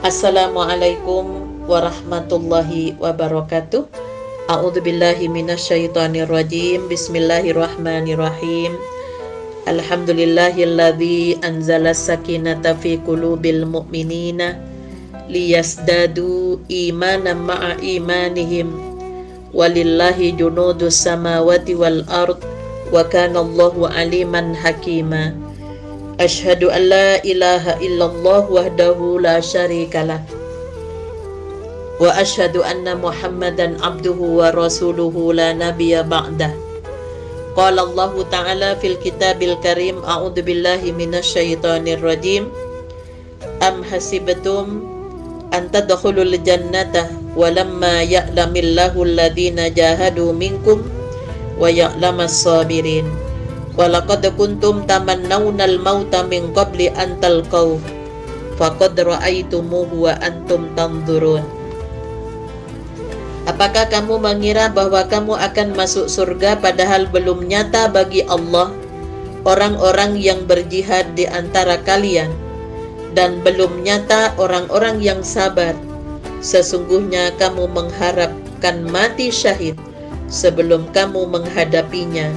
Assalamualaikum warahmatullahi wabarakatuh. A'udzubillahi minasyaitonirrajim. Bismillahirrahmanirrahim. Alhamdulillahilladzi anzala sakinata fi qulubil mu'minina liyazdadu imanan ma'a imanihim. Walillahi junudus samawati wal ard wa kana Allahu aliman hakima. Asyhadu an la ilaha illallah wahdahu la syarikalah wa asyhadu anna Muhammadan abduhu wa rasuluhu la nabiyya ba'dah. Qala Allah ta'ala fil kitabil karim, a'udzu billahi minasyaitonir rajim. Am hasibtum an tadkhulul jannata walamma ya'lamillahu alladhina jahadu minkum wa ya'lamas sabirin. Walaqad kuntum tamannawnal mauta min qabli an talqaw faqad ra'aitumuhu wa antum tanzurun. Apakah kamu mengira bahwa kamu akan masuk surga padahal belum nyata bagi Allah orang-orang yang berjihad di antara kalian, dan belum nyata orang-orang yang sabar? Sesungguhnya kamu mengharapkan mati syahid sebelum kamu menghadapinya.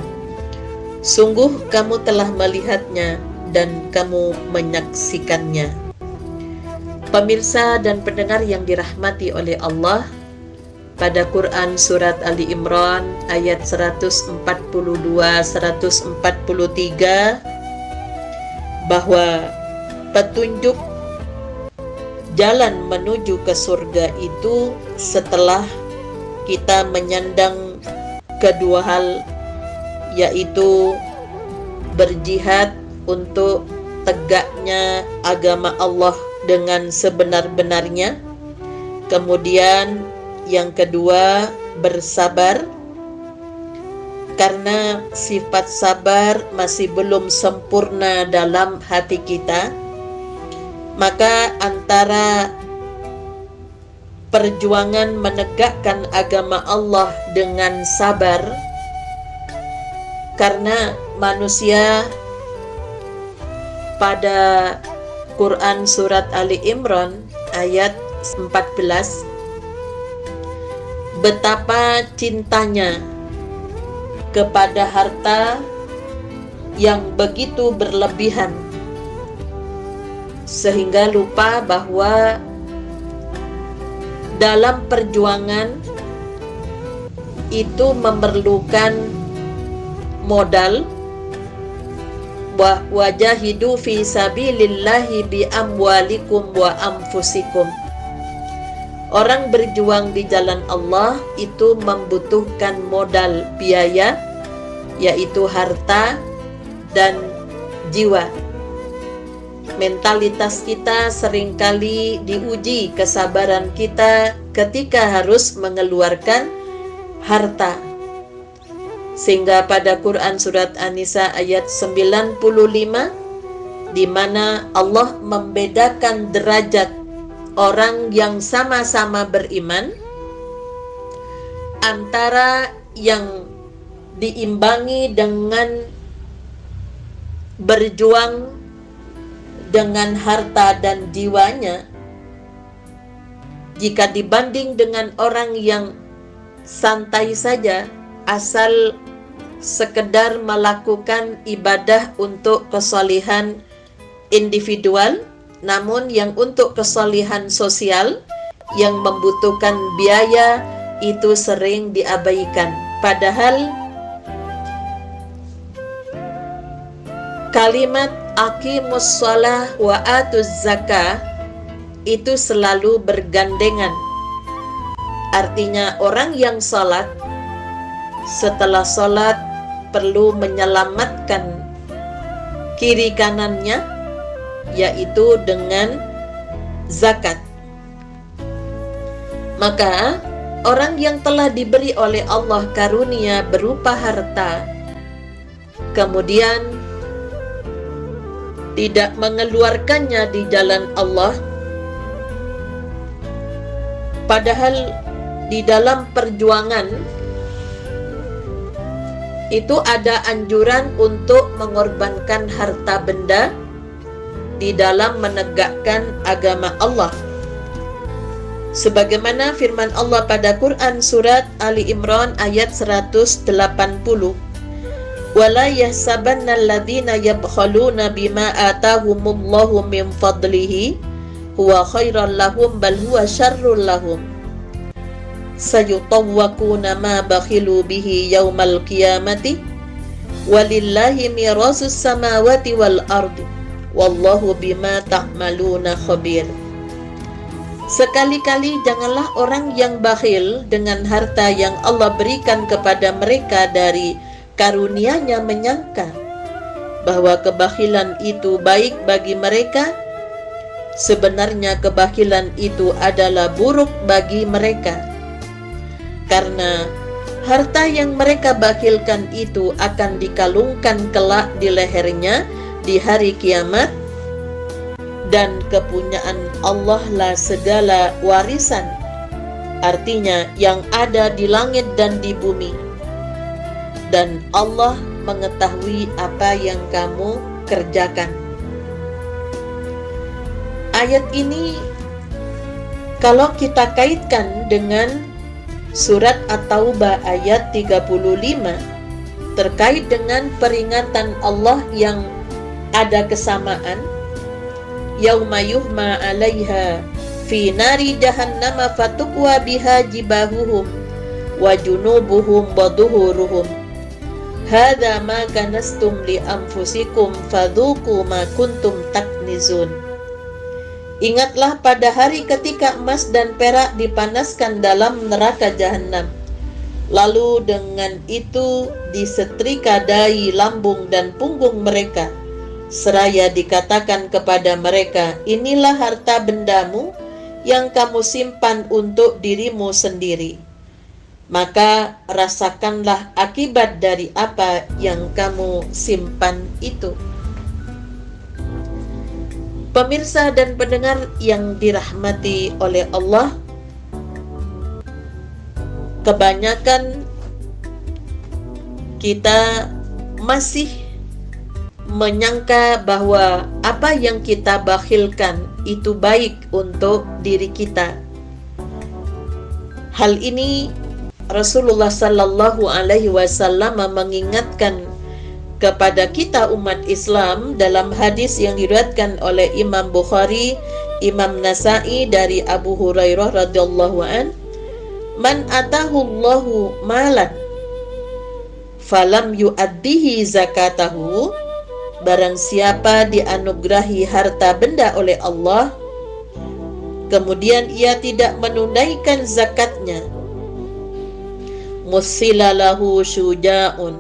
Sungguh kamu telah melihatnya dan kamu menyaksikannya. Pemirsa dan pendengar yang dirahmati oleh Allah, pada Quran Surat Ali Imran ayat 142-143 bahwa petunjuk jalan menuju ke surga itu setelah kita menyandang kedua hal, yaitu berjihad untuk tegaknya agama Allah dengan sebenar-benarnya. Kemudian yang kedua, bersabar, karena sifat sabar masih belum sempurna dalam hati kita. Maka antara perjuangan menegakkan agama Allah dengan sabar, karena manusia pada Quran Surat Ali Imran ayat 14, betapa cintanya kepada harta yang begitu berlebihan, sehingga lupa bahwa dalam perjuangan itu memerlukan modal. Wajahidu fi sabilillahi bi amwalikum wa anfusikum. Orang berjuang di jalan Allah itu membutuhkan modal biaya, yaitu harta dan jiwa. Mentalitas kita seringkali diuji kesabaran kita ketika harus mengeluarkan harta. Sehingga pada Quran Surat An-Nisa ayat 95, di mana Allah membedakan derajat orang yang sama-sama beriman antara yang diimbangi dengan berjuang dengan harta dan jiwanya, jika dibanding dengan orang yang santai saja, asal sekedar melakukan ibadah untuk kesalihan individual, namun yang untuk kesalihan sosial yang membutuhkan biaya itu sering diabaikan. Padahal kalimat aqimus shalah wa atuz zakah itu selalu bergandengan. Artinya orang yang salat, setelah salat perlu menyelamatkan kiri kanannya, yaitu dengan zakat. Maka orang yang telah diberi oleh Allah karunia berupa harta, kemudian tidak mengeluarkannya di jalan Allah, padahal di dalam perjuangan itu ada anjuran untuk mengorbankan harta benda di dalam menegakkan agama Allah. Sebagaimana firman Allah pada Quran surat Ali Imran ayat 180, "Wala yahsabanna alladhina yabkhaluna bima atahumullahu min fadlihi huwa khairan lahum bal huwa syarrul lahum. Sayutawwaquna ma bakhilu bihi yaumal qiyamati walillahi mirasus samawati wal ardi wallahu bima ta'maluna khabir." Sekali-kali janganlah orang yang bakhil dengan harta yang Allah berikan kepada mereka dari karunia-Nya menyangka bahwa kebakhilan itu baik bagi mereka. Sebenarnya kebakhilan itu adalah buruk bagi mereka, karena harta yang mereka bakhilkan itu akan dikalungkan kelak di lehernya di hari kiamat, dan kepunyaan Allah lah segala warisan, artinya yang ada di langit dan di bumi, dan Allah mengetahui apa yang kamu kerjakan. Ayat ini kalau kita kaitkan dengan surat At-Taubah ayat 35 terkait dengan peringatan Allah yang ada kesamaan, yauma yuhma 'alaiha fi nari jahannama fatukwa biha jibahuhum wa junubuhum wa duhuruhum hadza ma kanastum li anfusikum fadzuqu ma kuntum taknizun. Ingatlah pada hari ketika emas dan perak dipanaskan dalam neraka jahanam, lalu dengan itu disetrika dahi, lambung dan punggung mereka, seraya dikatakan kepada mereka, inilah harta bendamu yang kamu simpan untuk dirimu sendiri, maka rasakanlah akibat dari apa yang kamu simpan itu. Pemirsa dan pendengar yang dirahmati oleh Allah, kebanyakan kita masih menyangka bahwa apa yang kita bakhilkan itu baik untuk diri kita. Hal ini Rasulullah Sallallahu Alaihi Wasallam mengingatkan kepada kita umat Islam dalam hadis yang diriwayatkan oleh Imam Bukhari, Imam Nasa'i dari Abu Hurairah radhiyallahu an, "Man atahullahu malan falam yu'addihi zakatahu." Barang siapa dianugerahi harta benda oleh Allah, kemudian ia tidak menunaikan zakatnya, musilalahu syuja'un,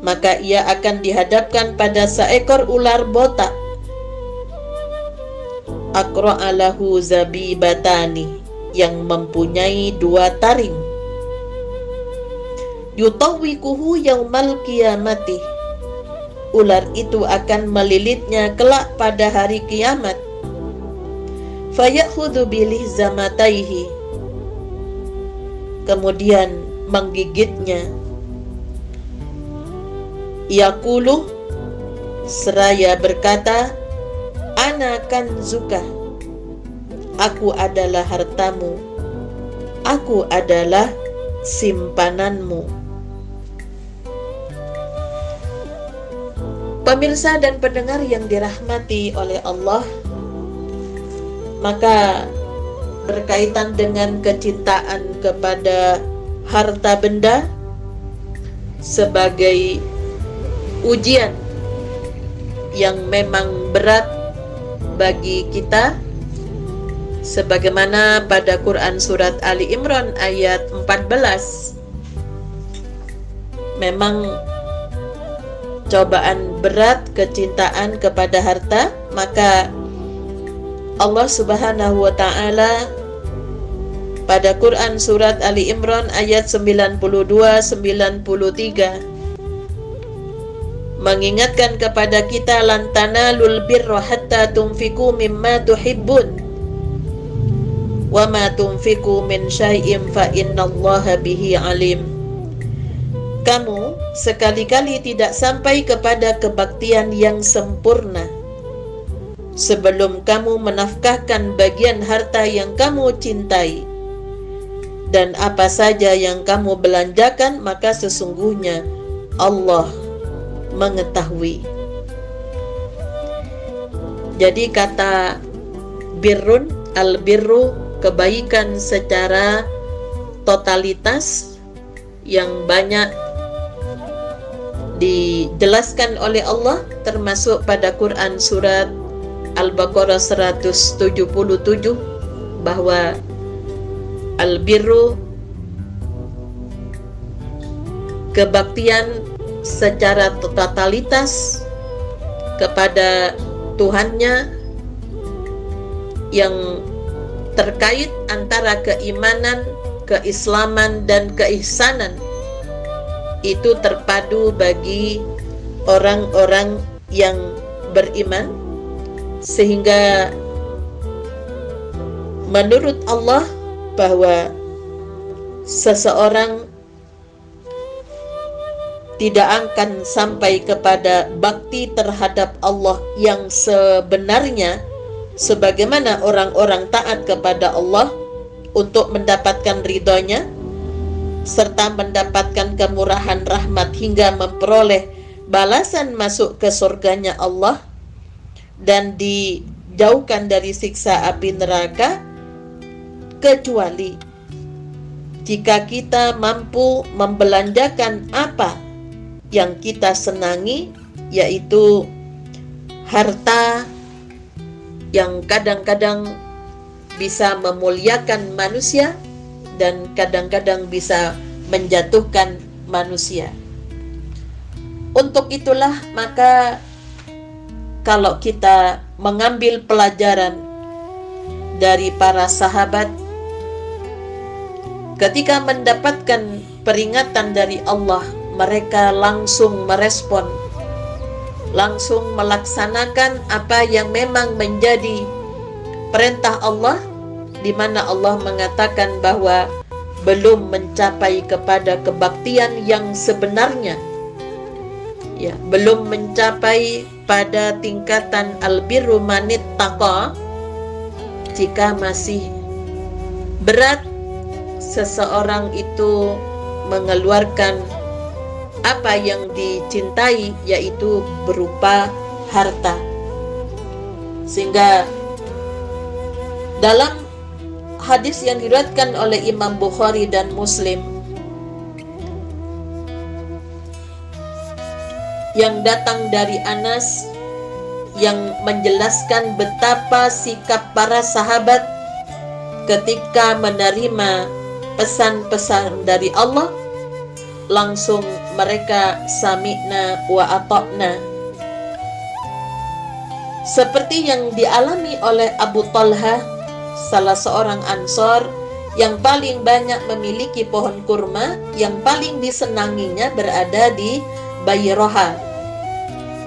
maka ia akan dihadapkan pada seekor ular botak, aqra'alahu zabibatani, yang mempunyai 2 taring, yutawwikuhu yaumal qiyamati, ular itu akan melilitnya kelak pada hari kiamat, fayakhudhu bilihzamataihi, kemudian menggigitnya, yaqulu, seraya berkata, ana kanzuka, aku adalah hartamu, aku adalah simpananmu. Pemirsa dan pendengar yang dirahmati oleh Allah, maka berkaitan dengan kecintaan kepada harta benda sebagai ujian yang memang berat bagi kita, sebagaimana pada Quran surat Ali Imran ayat 14, memang cobaan berat kecintaan kepada harta, maka Allah Subhanahu wa taala pada Quran surat Ali Imran ayat 92-93 mengingatkan kepada kita, lan tanalul birra hatta tunfiqu mimma tuhibbun wa ma tunfiqu min syai'in fa innallaha bihi alim. Kamu sekali-kali tidak sampai kepada kebaktian yang sempurna sebelum kamu menafkahkan bagian harta yang kamu cintai. Dan apa saja yang kamu belanjakan, maka sesungguhnya Allah mengetahui. Jadi kata birrun, al-birru, kebaikan secara totalitas yang banyak dijelaskan oleh Allah, termasuk pada Quran surat Al-Baqarah 177 bahwa al-birru, kebaktian secara totalitas kepada Tuhannya yang terkait antara keimanan, keislaman, dan keihsanan, itu terpadu bagi orang-orang yang beriman, sehingga menurut Allah bahwa seseorang tidak akan sampai kepada bakti terhadap Allah yang sebenarnya sebagaimana orang-orang taat kepada Allah untuk mendapatkan ridhonya serta mendapatkan kemurahan rahmat hingga memperoleh balasan masuk ke surganya Allah dan dijauhkan dari siksa api neraka, kecuali jika kita mampu membelanjakan apa yang kita senangi, yaitu harta yang kadang-kadang bisa memuliakan manusia dan kadang-kadang bisa menjatuhkan manusia. Untuk itulah maka kalau kita mengambil pelajaran dari para sahabat ketika mendapatkan peringatan dari Allah, mereka langsung merespon, langsung melaksanakan apa yang memang menjadi perintah Allah, di mana Allah mengatakan bahwa belum mencapai kepada kebaktian yang sebenarnya, ya, belum mencapai pada tingkatan albirru manit taqa, jika masih berat seseorang itu mengeluarkan apa yang dicintai, yaitu berupa harta. Sehingga dalam hadis yang diriwayatkan oleh Imam Bukhari dan Muslim yang datang dari Anas yang menjelaskan betapa sikap para sahabat ketika menerima pesan-pesan dari Allah, langsung mereka sami'na wa ata'na. Seperti yang dialami oleh Abu Talha, salah seorang Ansor yang paling banyak memiliki pohon kurma, yang paling disenanginya berada di Bayroha,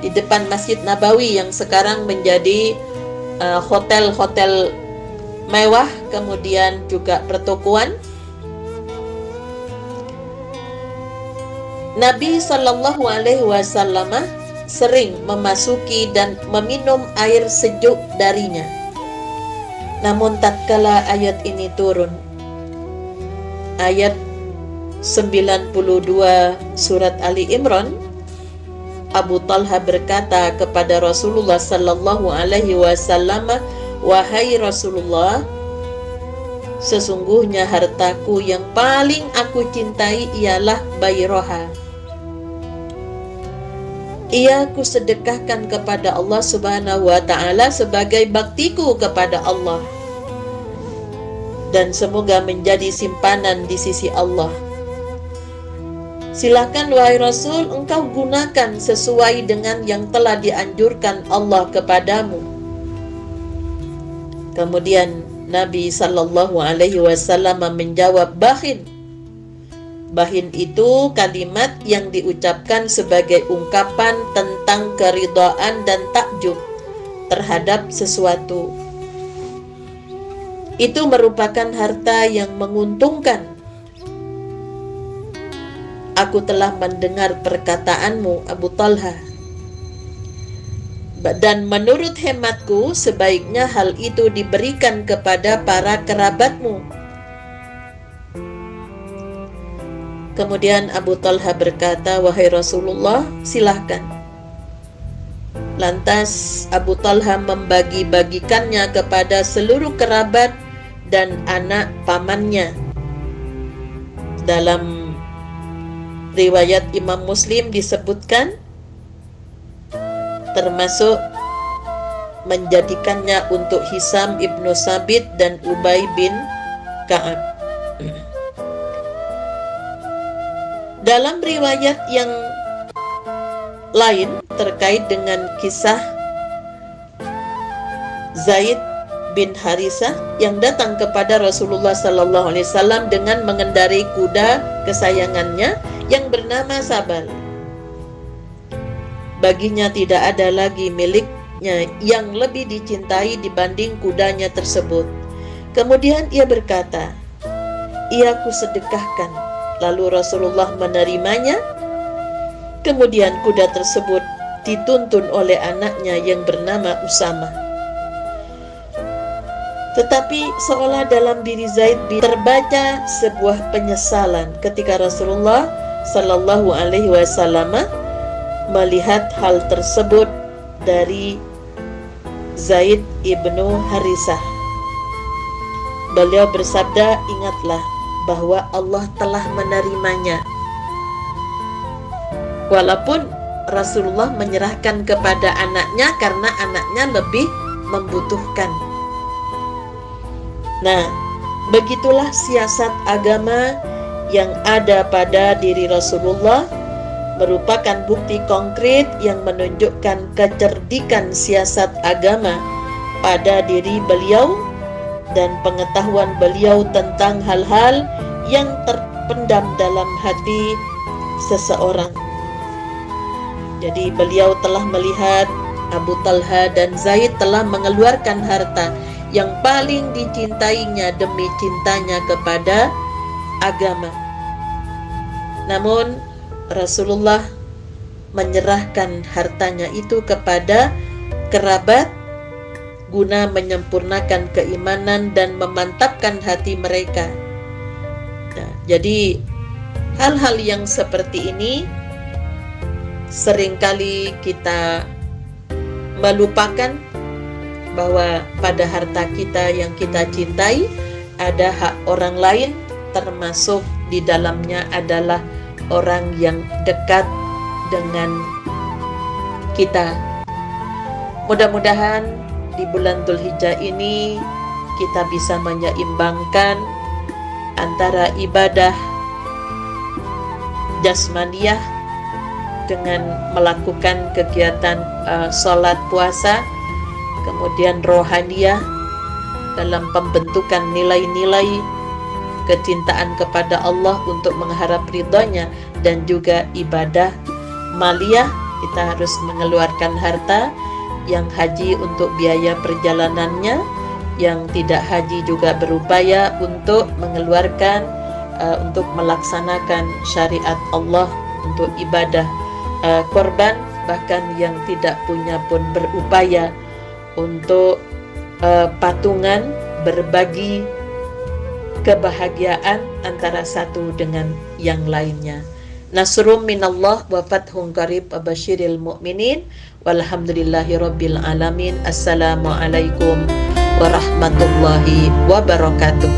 di depan Masjid Nabawi yang sekarang menjadi hotel-hotel mewah, kemudian juga pertokoan. Nabi Shallallahu Alaihi Wasallam sering memasuki dan meminum air sejuk darinya. Namun tatkala ayat ini turun, ayat 92 surat Ali Imran, Abu Talha berkata kepada Rasulullah Sallallahu Alaihi Wasallam, "Wahai Rasulullah, sesungguhnya hartaku yang paling aku cintai ialah Bayroha. Ia kusedekahkan kepada Allah Subhanahu wa Ta'ala sebagai baktiku kepada Allah, dan semoga menjadi simpanan di sisi Allah. Silakan wahai Rasul, engkau gunakan sesuai dengan yang telah dianjurkan Allah kepadamu." Kemudian Nabi Sallallahu Alaihi Wasallam menjawab, "Bahin." Bahin itu kalimat yang diucapkan sebagai ungkapan tentang keridhaan dan takjub terhadap sesuatu. Itu merupakan harta yang menguntungkan. Aku telah mendengar perkataanmu, Abu Talha. Dan menurut hematku sebaiknya hal itu diberikan kepada para kerabatmu. Kemudian Abu Talha berkata, wahai Rasulullah, silahkan. Lantas Abu Talha membagi-bagikannya kepada seluruh kerabat dan anak pamannya. Dalam riwayat Imam Muslim disebutkan, termasuk menjadikannya untuk Hisam ibnu Sabit dan Ubay bin Ka'ab. Dalam riwayat yang lain terkait dengan kisah Zaid bin Harisah yang datang kepada Rasulullah sallallahu alaihi wasallam dengan mengendarai kuda kesayangannya yang bernama Sabal. Baginya tidak ada lagi miliknya yang lebih dicintai dibanding kudanya tersebut. Kemudian ia berkata, ia kusedekahkan. Lalu Rasulullah menerimanya. Kemudian kuda tersebut dituntun oleh anaknya yang bernama Usama. Tetapi seolah dalam diri Zaid terbaca sebuah penyesalan ketika Rasulullah sallallahu alaihi wasallam melihat hal tersebut dari Zaid ibnu Harisah. Beliau bersabda, ingatlah bahwa Allah telah menerimanya. Walaupun Rasulullah menyerahkan kepada anaknya karena anaknya lebih membutuhkan. Nah, begitulah siasat agama yang ada pada diri Rasulullah, merupakan bukti konkret yang menunjukkan kecerdikan siasat agama pada diri beliau dan pengetahuan beliau tentang hal-hal yang terpendam dalam hati seseorang. Jadi beliau telah melihat Abu Talha dan Zaid telah mengeluarkan harta yang paling dicintainya demi cintanya kepada agama. Namun Rasulullah menyerahkan hartanya itu kepada kerabat guna menyempurnakan keimanan dan memantapkan hati mereka. Nah, jadi hal-hal yang seperti ini seringkali kita melupakan bahwa pada harta kita yang kita cintai ada hak orang lain, termasuk di dalamnya adalah orang yang dekat dengan kita. Mudah-mudahan di bulan Dzulhijjah ini kita bisa menyeimbangkan antara ibadah jasmaniyah dengan melakukan kegiatan sholat puasa, kemudian rohaniyah dalam pembentukan nilai-nilai kecintaan kepada Allah untuk mengharap ridhonya, dan juga ibadah maliyah, kita harus mengeluarkan harta. Yang haji untuk biaya perjalanannya, yang tidak haji juga berupaya untuk mengeluarkan untuk melaksanakan syariat Allah untuk ibadah korban, bahkan yang tidak punya pun berupaya untuk patungan berbagi kebahagiaan antara satu dengan yang lainnya. Nasrum minallah wa fathun qarib wa basyiril mu'minin walhamdulillahi rabbil alamin. Assalamualaikum warahmatullahi wabarakatuh.